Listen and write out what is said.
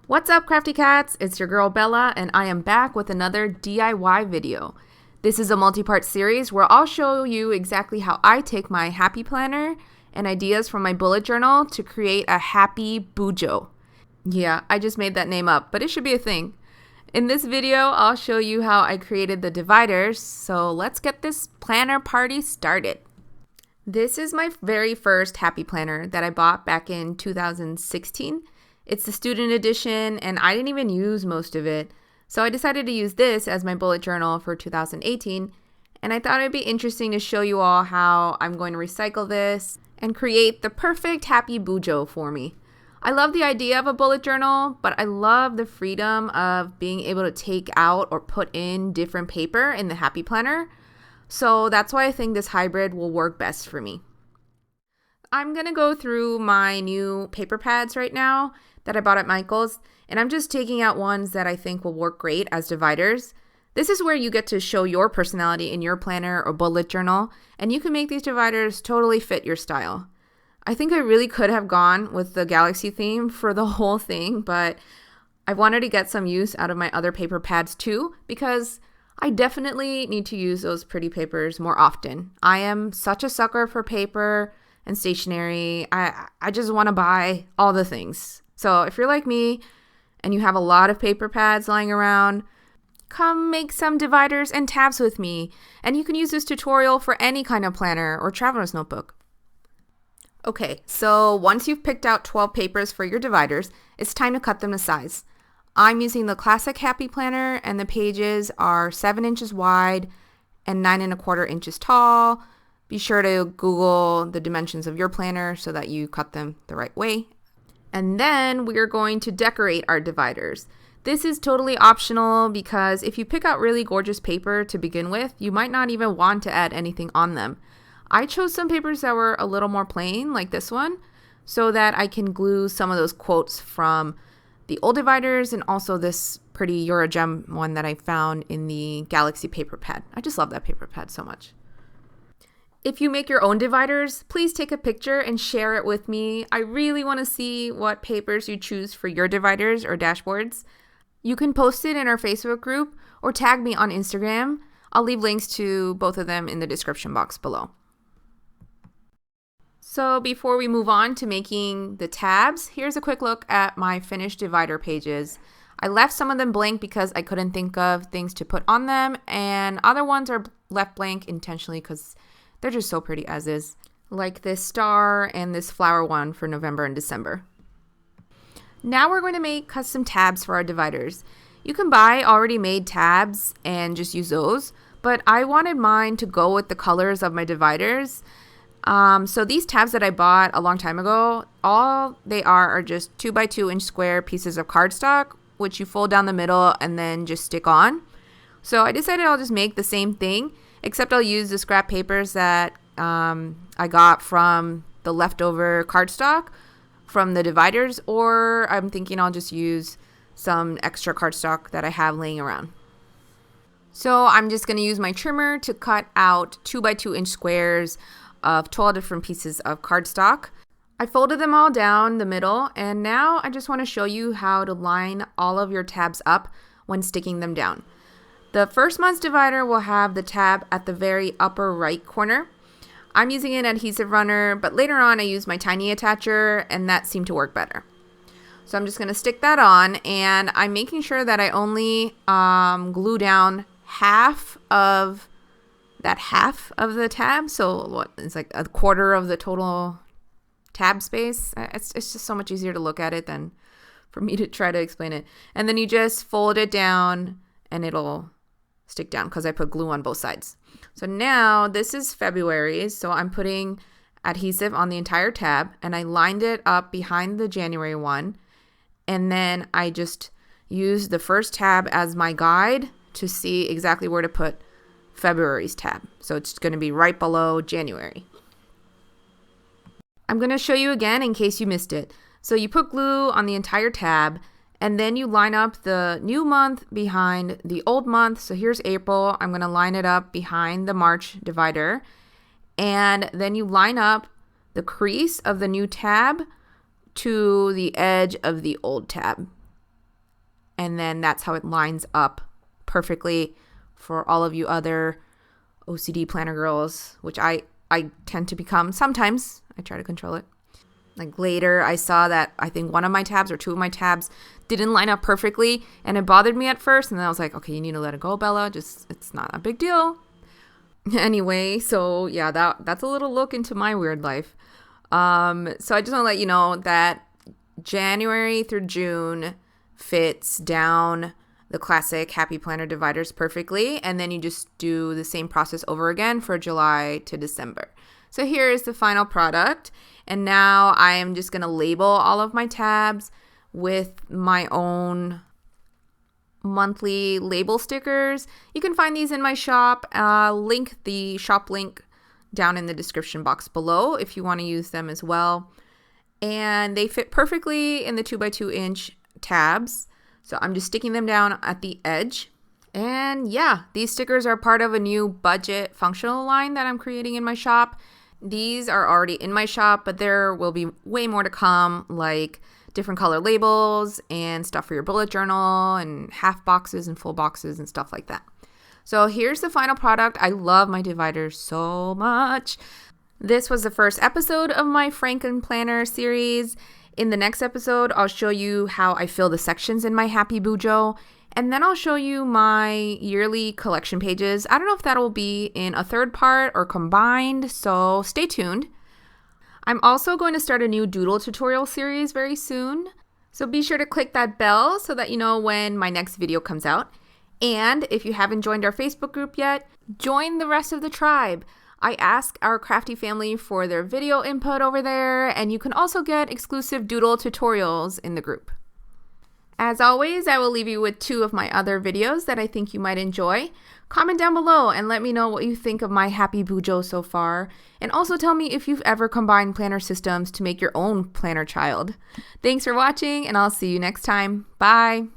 What's up, Crafty Cats? It's your girl Bella, and I am back with another DIY video. This is a multi-part series where I'll show you exactly how I take my happy planner and ideas from my bullet journal to create a happy bujo. Yeah, I just made that name up, but it should be a thing. In this video, I'll show you how I created the dividers, so let's get this planner party started. This is my very first happy planner that I bought back in 2016. It's the student edition, and I didn't even use most of it. So I decided to use this as my bullet journal for 2018, and I thought it'd be interesting to show you all how I'm going to recycle this and create the perfect happy bujo for me. I love the idea of a bullet journal, but I love the freedom of being able to take out or put in different paper in the happy planner. So that's why I think this hybrid will work best for me. I'm going to go through my new paper pads right now that I bought at Michael's, and I'm just taking out ones that I think will work great as dividers. This is where you get to show your personality in your planner or bullet journal, and you can make these dividers totally fit your style. I think I really could have gone with the galaxy theme for the whole thing, but I wanted to get some use out of my other paper pads too, because I definitely need to use those pretty papers more often. I am such a sucker for paper and stationery. I just want to buy all the things. So if you're like me and you have a lot of paper pads lying around, come make some dividers and tabs with me. And you can use this tutorial for any kind of planner or traveler's notebook. Okay, so once you've picked out 12 papers for your dividers, it's time to cut them to size. I'm using the classic happy planner, and the pages are 7 inches wide and 9¼ inches tall. Be sure to Google the dimensions of your planner so that you cut them the right way. And then we're going to decorate our dividers. This is totally optional because if you pick out really gorgeous paper to begin with, you might not even want to add anything on them. I chose some papers that were a little more plain, like this one, so that I can glue some of those quotes from the old dividers and also this pretty Eurogem one that I found in the Galaxy paper pad. I just love that paper pad so much. If you make your own dividers, please take a picture and share it with me. I really want to see what papers you choose for your dividers or dashboards. You can post it in our Facebook group or tag me on Instagram. I'll leave links to both of them in the description box below. So before we move on to making the tabs, here's a quick look at my finished divider pages. I left some of them blank because I couldn't think of things to put on them, and other ones are left blank intentionally because they're just so pretty as is, like this star and this flower one for November and December. Now we're going to make custom tabs for our dividers. You can buy already made tabs and just use those, but I wanted mine to go with the colors of my dividers. So these tabs that I bought a long time ago, all they are just 2x2 inch square pieces of cardstock, which you fold down the middle and then just stick on. So I decided I'll just make the same thing, except I'll use the scrap papers that I got from the leftover cardstock from the dividers, or I'm thinking I'll just use some extra cardstock that I have laying around. So I'm just going to use my trimmer to cut out 2x2 inch squares of 12 different pieces of cardstock. I folded them all down the middle, and now I just want to show you how to line all of your tabs up when sticking them down. The first month's divider will have the tab at the very upper right corner. I'm using an adhesive runner, but later on I used my tiny attacher, and that seemed to work better. So I'm just going to stick that on, and I'm making sure that I only glue down half of the tab. So what, it's like 1/4 of the total tab space. It's just so much easier to look at it than for me to try to explain it. And then you just fold it down and it'll stick down because I put glue on both sides. So now this is February, so I'm putting adhesive on the entire tab, and I lined it up behind the January one, and then I just used the first tab as my guide to see exactly where to put February's tab. So it's going to be right below January. I'm going to show you again in case you missed it. So you put glue on the entire tab, and then you line up the new month behind the old month. So here's April. I'm going to line it up behind the March divider. And then you line up the crease of the new tab to the edge of the old tab. and then that's how it lines up perfectly for all of you other OCD planner girls, which I tend to become sometimes. I try to control it. Like later, I saw that I think one of my tabs or two of my tabs didn't line up perfectly, and it bothered me at first. And then I was like, okay, you need to let it go, Bella. It's not a big deal. Anyway, so yeah, that's a little look into my weird life. So I just want to let you know that January through June fits down the classic Happy Planner dividers perfectly, and then you just do the same process over again for July to December. So here is the final product, and now I am just going to label all of my tabs with my own monthly label stickers. You can find these in my shop. Link the shop link down in the description box below if you want to use them as well. And they fit perfectly in the 2x2 inch tabs. So I'm just sticking them down at the edge. And yeah, these stickers are part of a new budget functional line that I'm creating in my shop. These are already in my shop, but there will be way more to come, like different color labels and stuff for your bullet journal and half boxes and full boxes and stuff like that. So here's the final product. I love my dividers so much. This was the first episode of my frankenplanner series. In the next episode, I'll show you how I fill the sections in my Happy Bujo, and then I'll show you my yearly collection pages. I don't know if that'll be in a third part or combined, so stay tuned. I'm also going to start a new Doodle tutorial series very soon, so be sure to click that bell so that you know when my next video comes out. And if you haven't joined our Facebook group yet, join the rest of the tribe. I ask our crafty family for their video input over there, and you can also get exclusive Doodle tutorials in the group. As always, I will leave you with 2 of my other videos that I think you might enjoy. Comment down below and let me know what you think of my Happy Bujo so far, and also tell me if you've ever combined planner systems to make your own planner child. Thanks for watching, and I'll see you next time. Bye!